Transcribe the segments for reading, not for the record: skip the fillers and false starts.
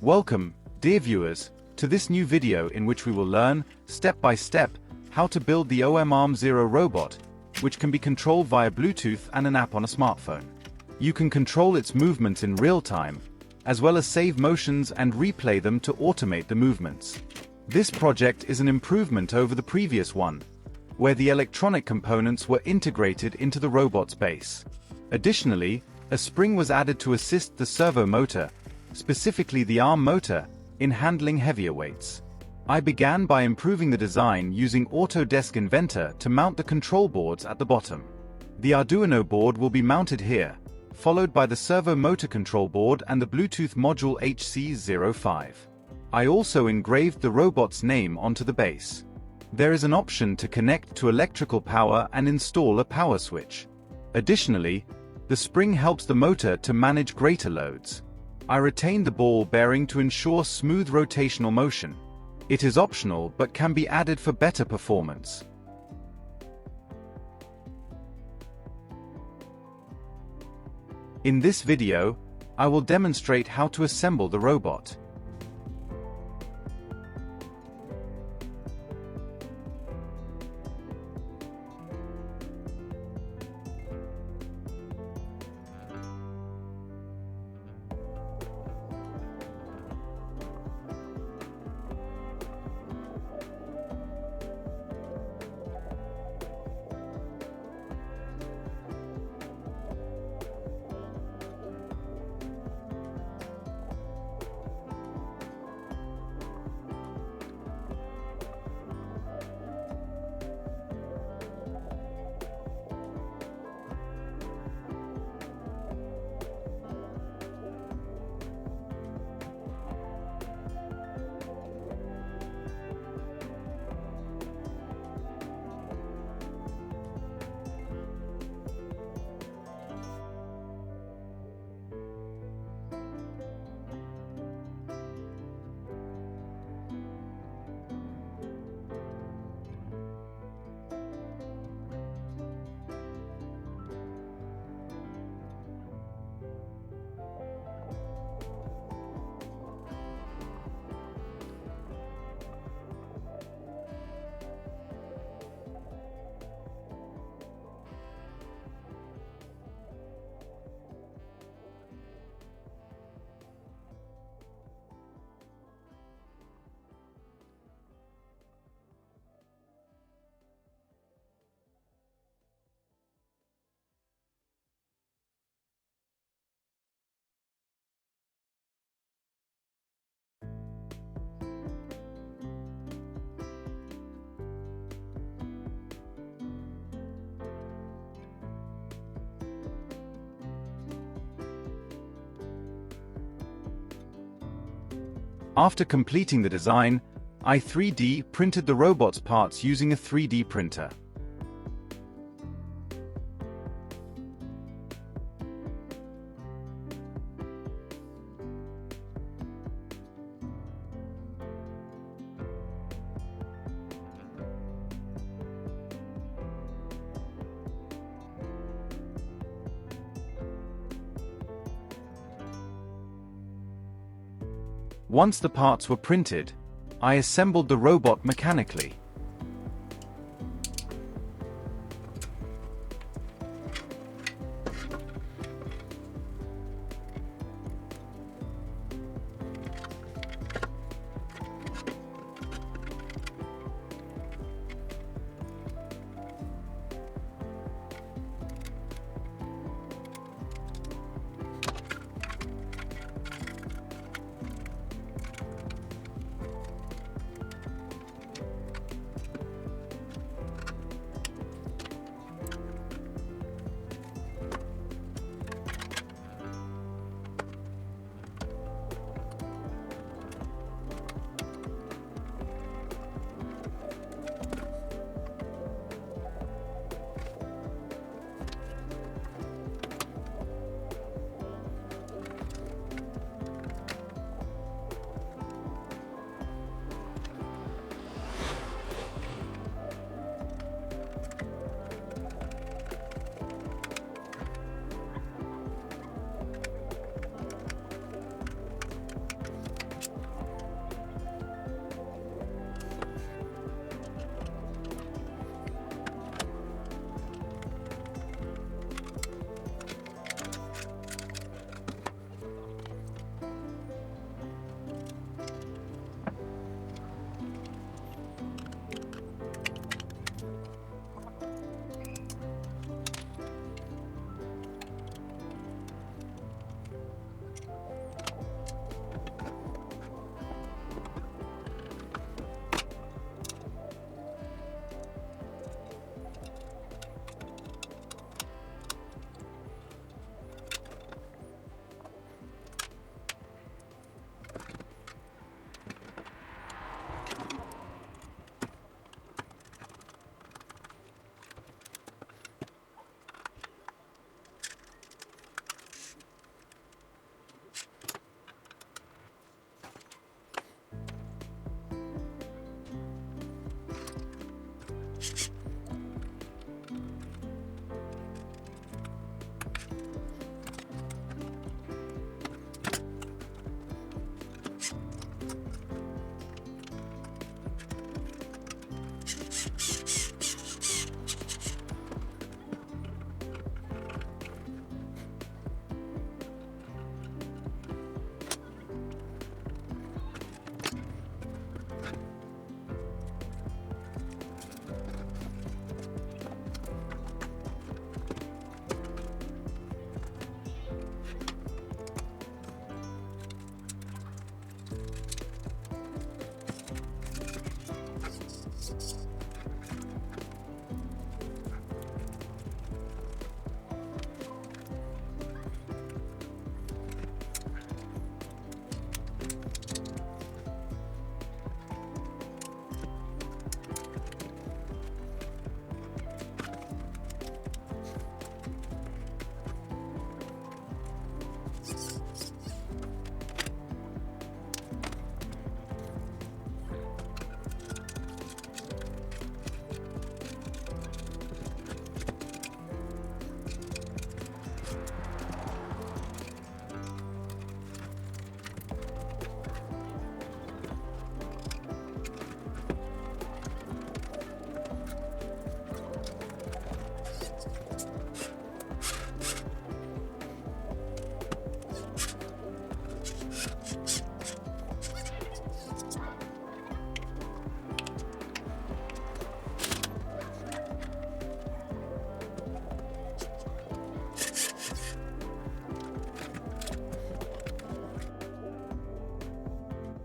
Welcome, dear viewers, to this new video in which we will learn, step by step, how to build the OmArm Zero robot, which can be controlled via Bluetooth and an app on a smartphone. You can control its movements in real time, as well as save motions and replay them to automate the movements. This project is an improvement over the previous one, where the electronic components were integrated into the robot's base. Additionally, a spring was added to assist the servo motor, specifically the arm motor, in handling heavier weights. I began by improving the design using Autodesk Inventor to mount the control boards at the bottom. The Arduino board will be mounted here, followed by the servo motor control board and the Bluetooth module HC05. I also engraved the robot's name onto the base. There is an option to connect to electrical power and install a power switch. Additionally, the spring helps the motor to manage greater loads. I retained the ball bearing to ensure smooth rotational motion. It is optional but can be added for better performance. In this video, I will demonstrate how to assemble the robot. After completing the design, I 3D printed the robot's parts using a 3D printer. Once the parts were printed, I assembled the robot mechanically.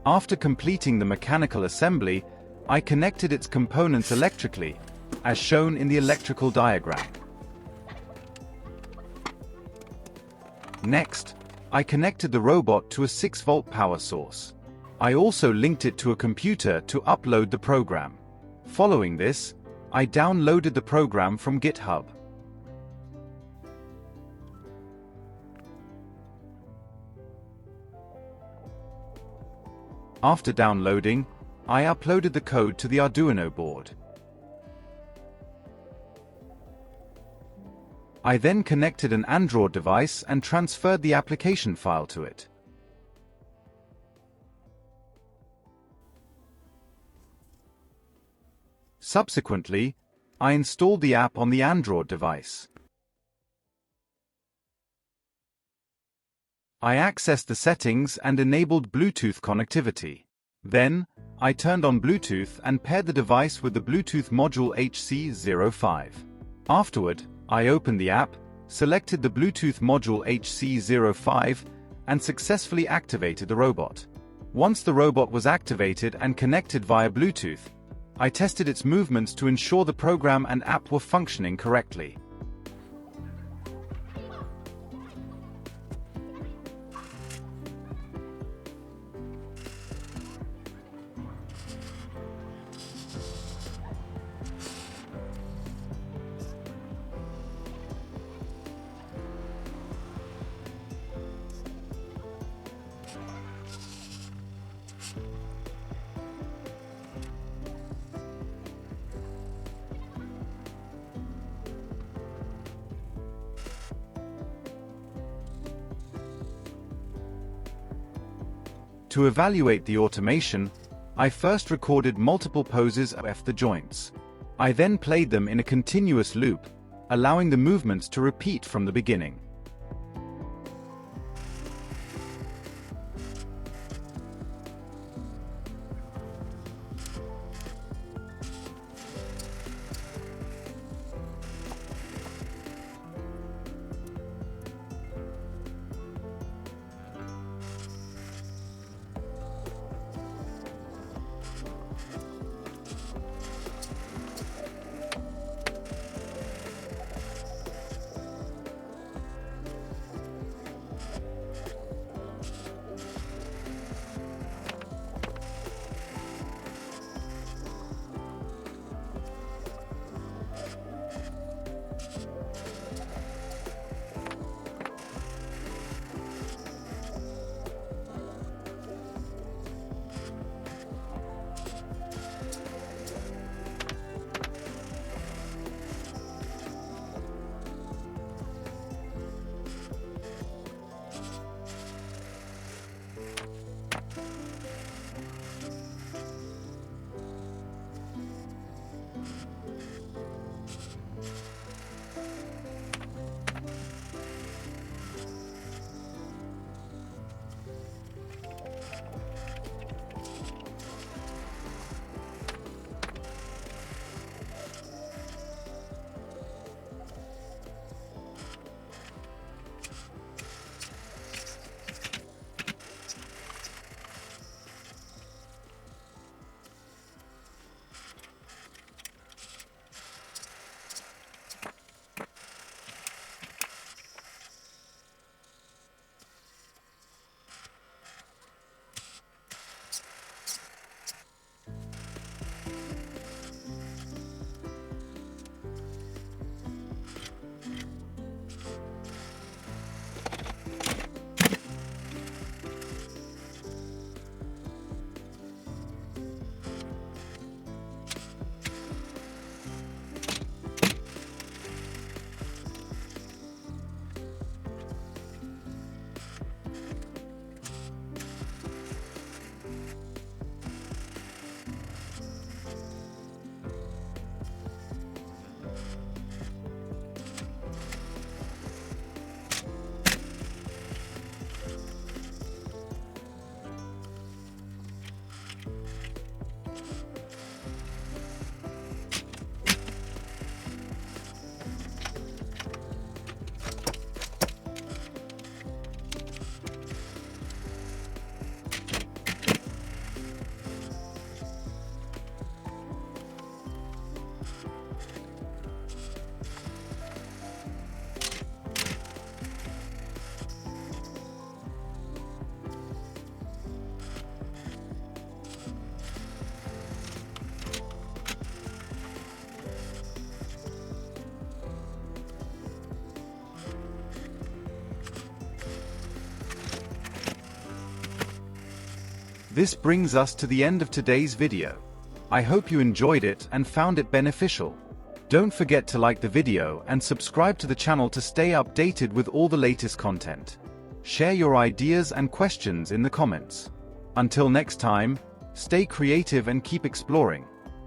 After completing the mechanical assembly, I connected its components electrically, as shown in the electrical diagram. Next, I connected the robot to a 6-volt power source. I also linked it to a computer to upload the program. Following this, I downloaded the program from GitHub. After downloading, I uploaded the code to the Arduino board. I then connected an Android device and transferred the application file to it. Subsequently, I installed the app on the Android device. I accessed the settings and enabled Bluetooth connectivity. Then, I turned on Bluetooth and paired the device with the Bluetooth module HC05. Afterward, I opened the app, selected the Bluetooth module HC05, and successfully activated the robot. Once the robot was activated and connected via Bluetooth, I tested its movements to ensure the program and app were functioning correctly. To evaluate the automation, I first recorded multiple poses of the joints. I then played them in a continuous loop, allowing the movements to repeat from the beginning. This brings us to the end of today's video. I hope you enjoyed it and found it beneficial. Don't forget to like the video and subscribe to the channel to stay updated with all the latest content. Share your ideas and questions in the comments. Until next time, stay creative and keep exploring.